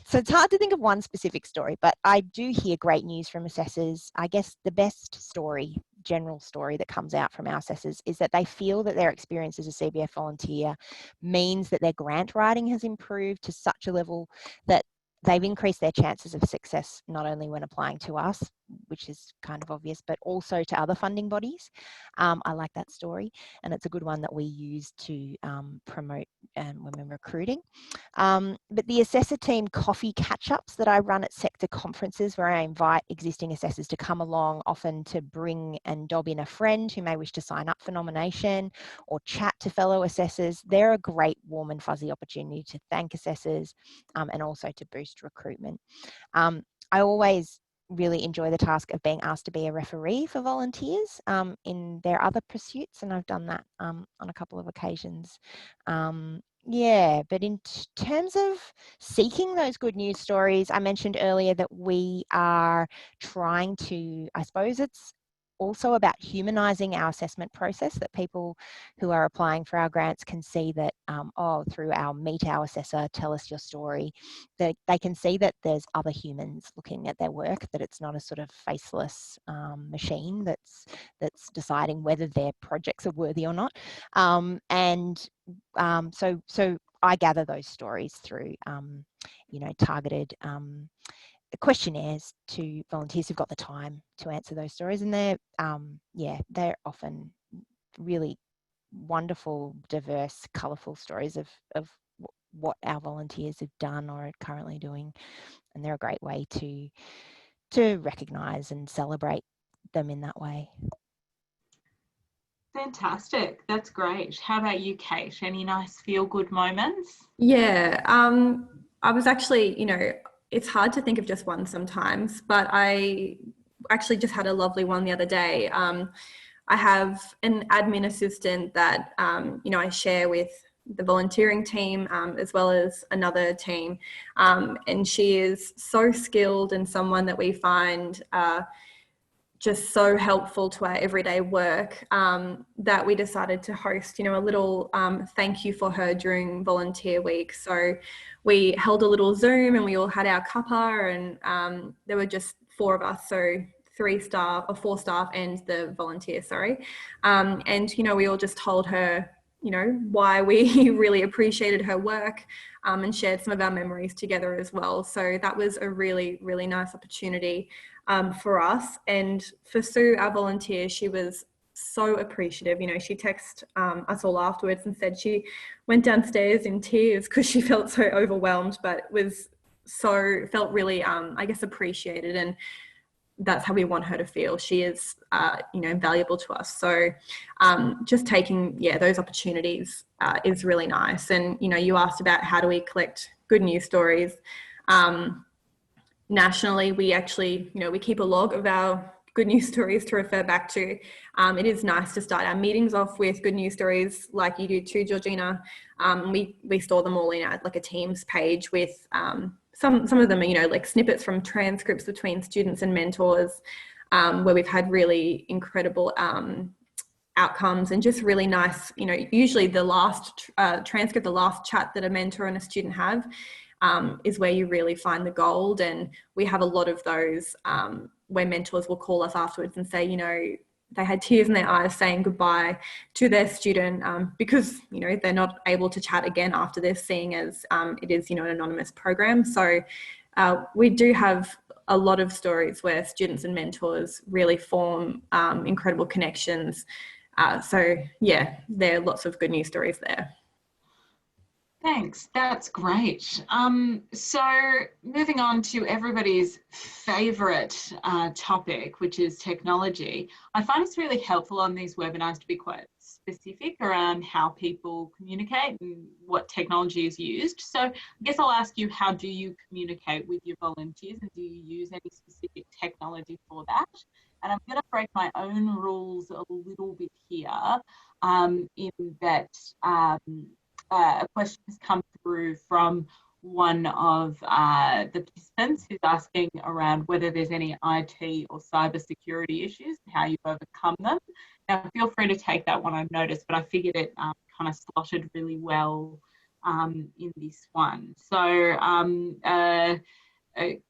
So it's hard to think of one specific story, but I do hear great news from assessors. I guess the best story, general story that comes out from our assessors is that they feel that their experience as a CBF volunteer means that their grant writing has improved to such a level that they've increased their chances of success, not only when applying to us, which is kind of obvious, but also to other funding bodies. I like that story, and it's a good one that we use to promote when we're recruiting. But the assessor team coffee catch-ups that I run at sector conferences, where I invite existing assessors to come along, often to bring and dob in a friend who may wish to sign up for nomination or chat to fellow assessors, they're a great warm and fuzzy opportunity to thank assessors and also to boost recruitment. I always really enjoy the task of being asked to be a referee for volunteers in their other pursuits, and I've done that on a couple of occasions. Yeah, but in terms of seeking those good news stories, I mentioned earlier that we are trying to, I suppose it's also about humanising our assessment process, that people who are applying for our grants can see that, through our Meet Our Assessor, Tell Us Your Story, that they can see that there's other humans looking at their work, that it's not a sort of faceless machine that's deciding whether their projects are worthy or not. So I gather those stories through, targeted questionnaires to volunteers who've got the time to answer those stories, and they're often really wonderful, diverse, colourful stories of what our volunteers have done or are currently doing, and they're a great way to recognise and celebrate them in that way. Fantastic. That's great. How about you, Kate? Any nice feel-good moments? Yeah, I was actually, it's hard to think of just one sometimes, but I actually just had a lovely one the other day. I have an admin assistant that, I share with the volunteering team as well as another team. And she is so skilled and someone that we find just so helpful to our everyday work that we decided to host, a little thank you for her during volunteer week. So we held a little Zoom and we all had our cuppa, and there were just 4 of us. So 4 staff and the volunteer, sorry. And, we all just told her, why we really appreciated her work and shared some of our memories together as well. So that was a really, really nice opportunity for us. And for Sue, our volunteer, she was so appreciative. She texted us all afterwards and said she went downstairs in tears because she felt so overwhelmed, but felt really, appreciated. And that's how we want her to feel. She is, valuable to us. So just taking, those opportunities is really nice. And, you asked about how do we collect good news stories. Nationally, we actually, we keep a log of our good news stories to refer back to. It is nice to start our meetings off with good news stories like you do too, Georgina. We store them all in a Teams page with some of them are, like snippets from transcripts between students and mentors where we've had really incredible outcomes and just really nice, usually the last transcript, the last chat that a mentor and a student have is where you really find the gold. And we have a lot of those where mentors will call us afterwards and say, they had tears in their eyes saying goodbye to their student because, they're not able to chat again after this, seeing as it is, an anonymous program. So we do have a lot of stories where students and mentors really form incredible connections. There are lots of good news stories there. Thanks, that's great. So moving on to everybody's favourite topic, which is technology. I find it's really helpful on these webinars to be quite specific around how people communicate and what technology is used. So I guess I'll ask you, how do you communicate with your volunteers, and do you use any specific technology for that? And I'm going to break my own rules a little bit here in that a question has come through from one of the participants who's asking around whether there's any IT or cyber security issues and how you've overcome them. Now, feel free to take that one, I've noticed, but I figured it kind of slotted really well in this one. So,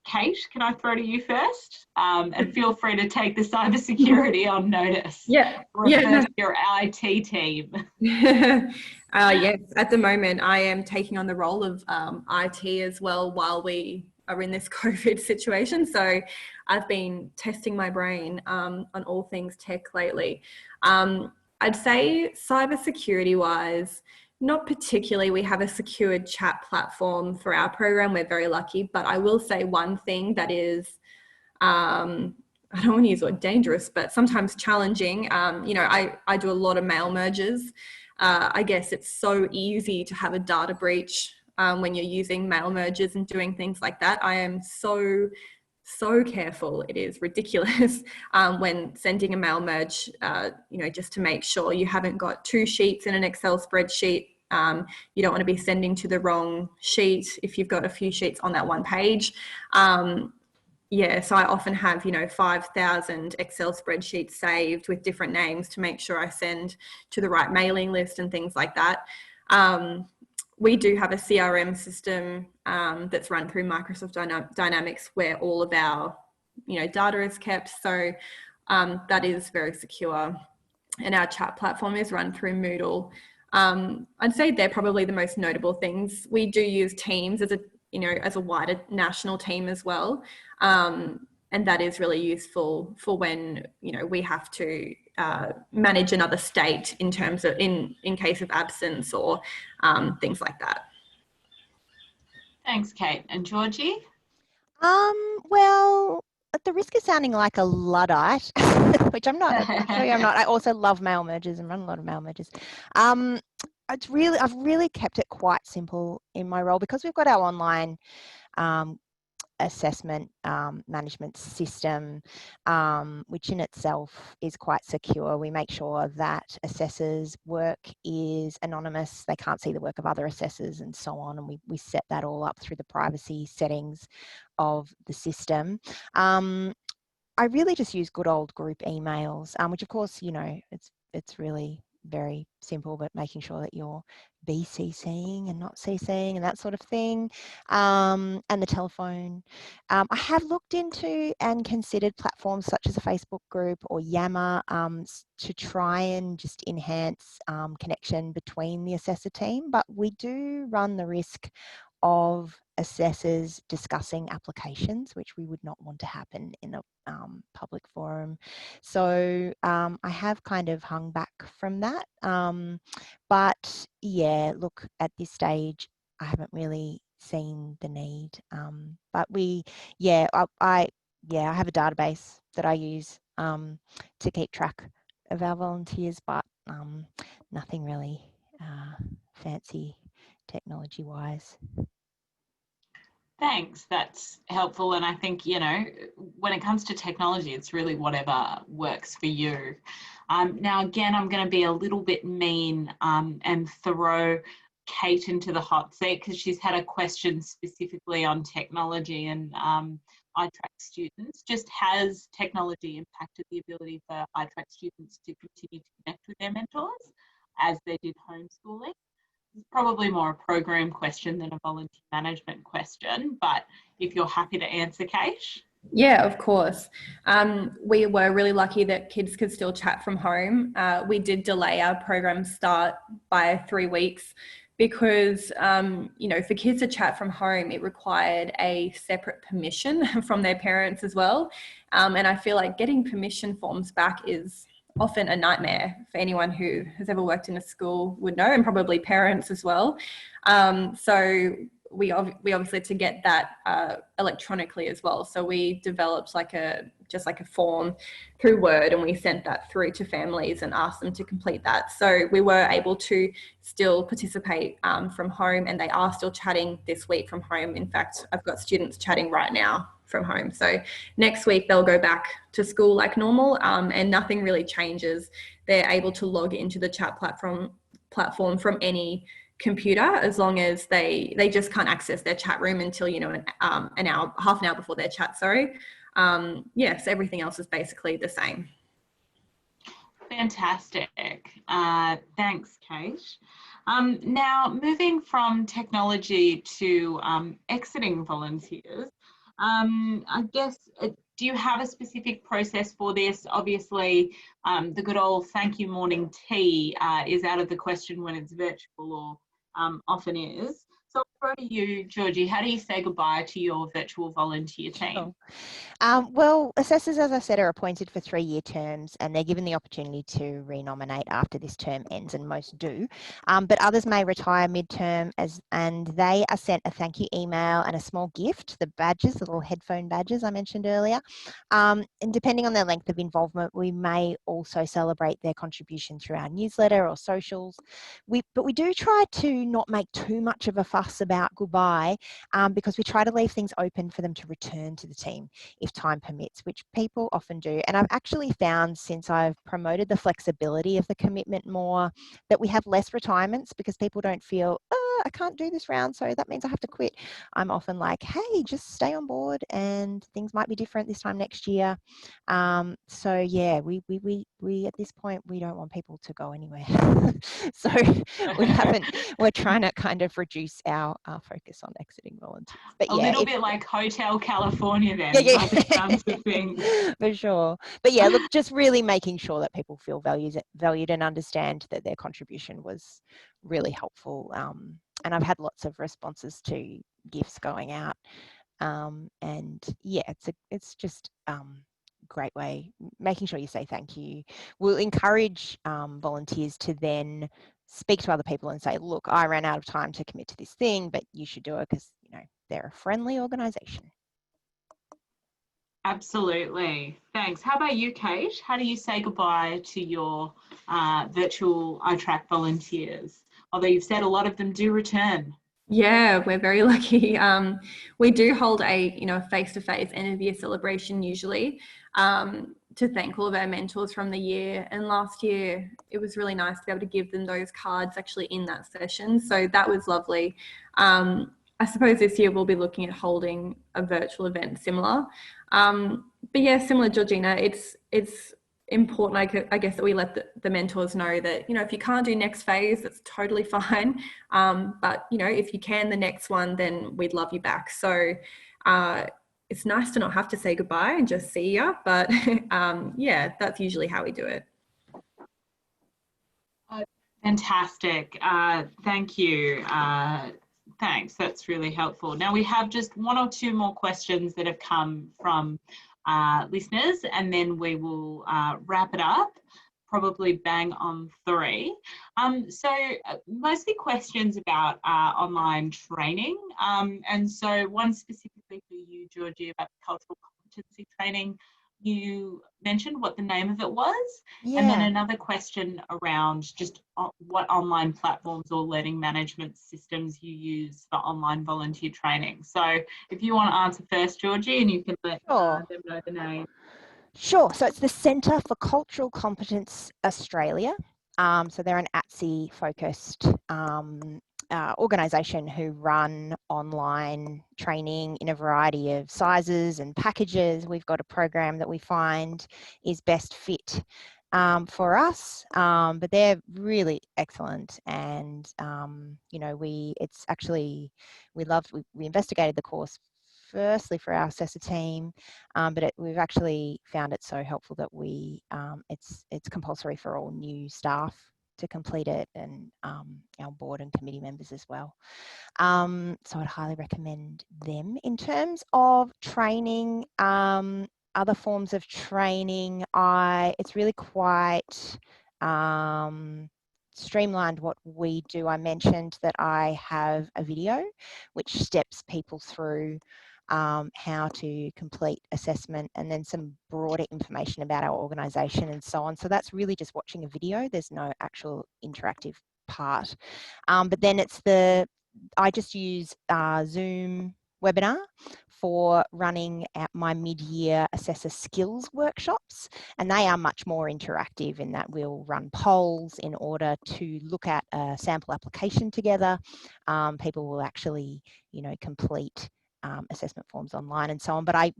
Kate, can I throw to you first? And feel free to take the cyber security on notice. Refer to your IT team. Yes, at the moment I am taking on the role of IT as well while we are in this COVID situation. So I've been testing my brain on all things tech lately. I'd say cybersecurity wise, not particularly. We have a secured chat platform for our program. We're very lucky, but I will say one thing that is, I don't want to use the word dangerous, but sometimes challenging. I do a lot of mail merges. I guess it's so easy to have a data breach when you're using mail merges and doing things like that. I am so careful. It is ridiculous when sending a mail merge, just to make sure you haven't got 2 sheets in an Excel spreadsheet. You don't want to be sending to the wrong sheet if you've got a few sheets on that one page. So I often have, 5,000 Excel spreadsheets saved with different names to make sure I send to the right mailing list and things like that. We do have a CRM system that's run through Microsoft Dynamics where all of our, data is kept. So that is very secure. And our chat platform is run through Moodle. I'd say they're probably the most notable things. We do use Teams as a wider national team as well. And that is really useful for when, we have to manage another state in terms of in case of absence or things like that. Thanks, Kate. And Georgie? Well, at the risk of sounding like a Luddite, which I'm not. I can assure you I'm not. I also love mail mergers and run a lot of mail mergers. I've really kept it quite simple in my role because we've got our online assessment management system, which in itself is quite secure. We make sure that assessors' work is anonymous. They can't see the work of other assessors and so on. And we set that all up through the privacy settings of the system. I really just use good old group emails, which of course, you know, it's really very simple, but making sure that you're BCCing and not CCing and that sort of thing, and the telephone. I have looked into and considered platforms such as a Facebook group or Yammer to try and just enhance connection between the assessor team, but we do run the risk of assessors discussing applications, which we would not want to happen in a public forum. So I have kind of hung back from that. But yeah, look, at this stage, I haven't really seen the need. But I have a database that I use to keep track of our volunteers, but nothing really fancy technology-wise. Thanks, that's helpful. And I think, you know, when it comes to technology, it's really whatever works for you. Now, again, I'm going to be a little bit mean and throw Kate into the hot seat because she's had a question specifically on technology and iTrack students. Just has technology impacted the ability for iTrack students to continue to connect with their mentors as they did homeschooling? It's probably more a program question than a volunteer management question, but if you're happy to answer, Kate. Yeah, of course. We were really lucky that kids could still chat from home. We did delay our program start by 3 weeks because, you know, for kids to chat from home, it required a separate permission from their parents as well. And I feel like getting permission forms back is often a nightmare for anyone who has ever worked in a school would know, and probably parents as well. So we obviously had to get that electronically as well. So we developed just like a form through Word, and we sent that through to families and asked them to complete that. So we were able to still participate from home, and they are still chatting this week from home. In fact, I've got students chatting right now from home. So next week they'll go back to school like normal, and nothing really changes. They're able to log into the chat platform from any computer, as long as they just can't access their chat room until, you know, half an hour before their chat, yes, everything else is basically the same. Fantastic. Thanks, Kate. Now, moving from technology to exiting volunteers, I guess, do you have a specific process for this? Obviously, the good old thank you morning tea is out of the question when it's virtual, or often is. So I'll go to you, Georgie. How do you say goodbye to your virtual volunteer team? Well, assessors, as I said, are appointed for 3-year terms, and they're given the opportunity to renominate after this term ends, and most do. But others may retire mid-term, and they are sent a thank you email and a small gift, the badges, the little headphone badges I mentioned earlier. And depending on their length of involvement, we may also celebrate their contribution through our newsletter or socials. But we do try to not make too much of a fuss about goodbye, because we try to leave things open for them to return to the team if time permits, which people often do. And I've actually found, since I've promoted the flexibility of the commitment more, that we have less retirements because people don't feel, oh, I can't do this round, so that means I have to quit. I'm often like, hey, just stay on board and things might be different this time next year. So yeah, we at this point, we don't want people to go anywhere. So we're trying to kind of reduce our focus on exiting volunteers. But a little bit like Hotel California then, by the sounds of things. For sure. But yeah, look, just really making sure that people feel valued and understand that their contribution was really helpful. And I've had lots of responses to gifts going out. And yeah, it's just great way, making sure you say thank you. We'll encourage volunteers to then speak to other people and say, look, I ran out of time to commit to this thing, but you should do it because, you know, they're a friendly organisation. Absolutely. Thanks. How about you, Kate? How do you say goodbye to your virtual iTrack volunteers? Although you've said a lot of them do return. Yeah, we're very lucky. We do hold a face-to-face end of year celebration usually to thank all of our mentors from the year. And last year, it was really nice to be able to give them those cards actually in that session. So that was lovely. I suppose this year we'll be looking at holding a virtual event similar. But yeah, similar, Georgina. It's important, I guess, that we let the mentors know that, if you can't do next phase, that's totally fine. But, if you can the next one, then we'd love you back. So it's nice to not have to say goodbye and just see ya. But yeah, that's usually how we do it. Fantastic. Thank you. Thanks. That's really helpful. Now we have just one or two more questions that have come from listeners, and then we will wrap it up, probably bang on 3. Mostly questions about online training. And so one specifically for you, Georgie, about cultural competency training. You mentioned what the name of it was, and then another question around just what online platforms or learning management systems you use for online volunteer training. So if you want to answer first, Georgie, and you can let them know the name. Sure. So it's the Centre for Cultural Competence Australia. So they're an ATSE focused organisation who run online training in a variety of sizes and packages. We've got a program that we find is best fit for us, but they're really excellent. And we investigated the course firstly for our assessor team, but we've actually found it so helpful that it's compulsory for all new staff to complete it, and our board and committee members as well. So I'd highly recommend them. In terms of training, other forms of training, it's really quite streamlined what we do. I mentioned that I have a video which steps people through how to complete assessment, and then some broader information about our organisation and so on. So that's really just watching a video. There's no actual interactive part. But then I just use Zoom webinar for running at my mid-year assessor skills workshops, and they are much more interactive in that we'll run polls in order to look at a sample application together. People will actually, complete assessment forms online and so on. But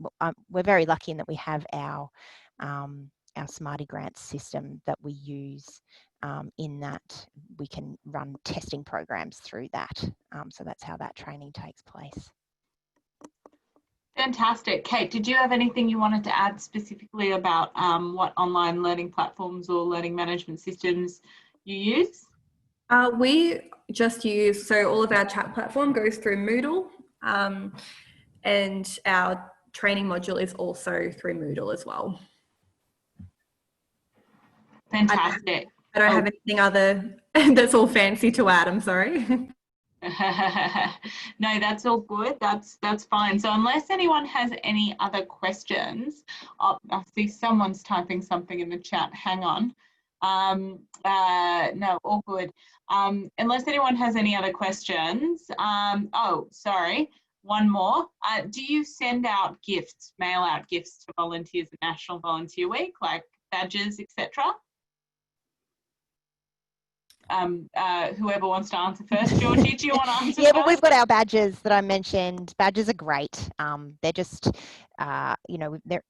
we're very lucky in that we have our Smarty Grants system that we use, in that we can run testing programs through that. So that's how that training takes place. Fantastic. Kate, did you have anything you wanted to add specifically about what online learning platforms or learning management systems you use? We just use, so all of our chat platform goes through Moodle, and our training module is also through Moodle as well. Fantastic. I don't have anything other that's all fancy to add, I'm sorry. No, that's all good. That's fine. So unless anyone has any other questions, I see someone's typing something in the chat. Hang on. No, all good. Unless anyone has any other questions. Oh, sorry. One more. Do you send out gifts, mail out gifts to volunteers at National Volunteer Week, like badges, etc.? Whoever wants to answer first. Georgie, do you want to answer Yeah, first? well, we've got our badges that I mentioned. Badges are great. They're just, they're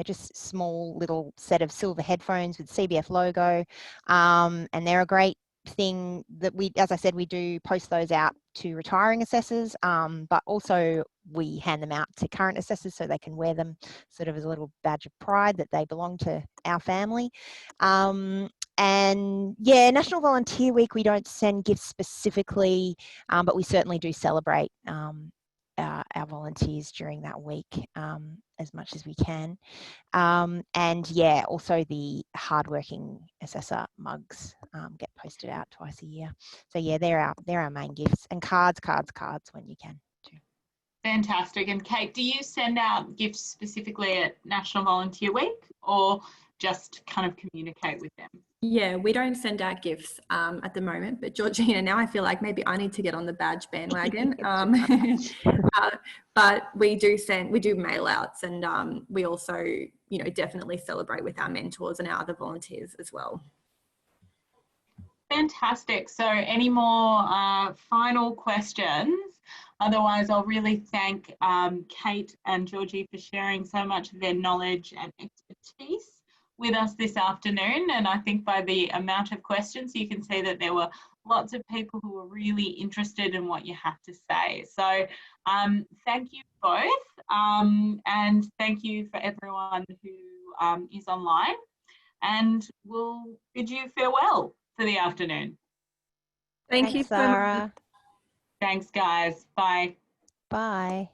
just small little set of silver headphones with CBF logo, and they're a great thing that as I said, we do post those out to retiring assessors, but also we hand them out to current assessors so they can wear them sort of as a little badge of pride that they belong to our family. And yeah, National Volunteer Week, we don't send gifts specifically, but we certainly do celebrate our volunteers during that week as much as we can. And yeah, also the hardworking assessor mugs get posted out twice a year. So yeah, they're our main gifts, and cards when you can too. Fantastic. And Kate, do you send out gifts specifically at National Volunteer Week or just kind of communicate with them? Yeah, we don't send out gifts at the moment, but Georgina, now I feel like maybe I need to get on the badge bandwagon. But we do mail outs, and we also, you know, definitely celebrate with our mentors and our other volunteers as well. Fantastic. So any more final questions? Otherwise, I'll really thank Kate and Georgie for sharing so much of their knowledge and expertise with us this afternoon. And I think by the amount of questions, you can see that there were lots of people who were really interested in what you have to say. So thank you both, and thank you for everyone who is online, and we'll bid you farewell for the afternoon. Thank you, Sarah. Thanks, guys. Bye. Bye.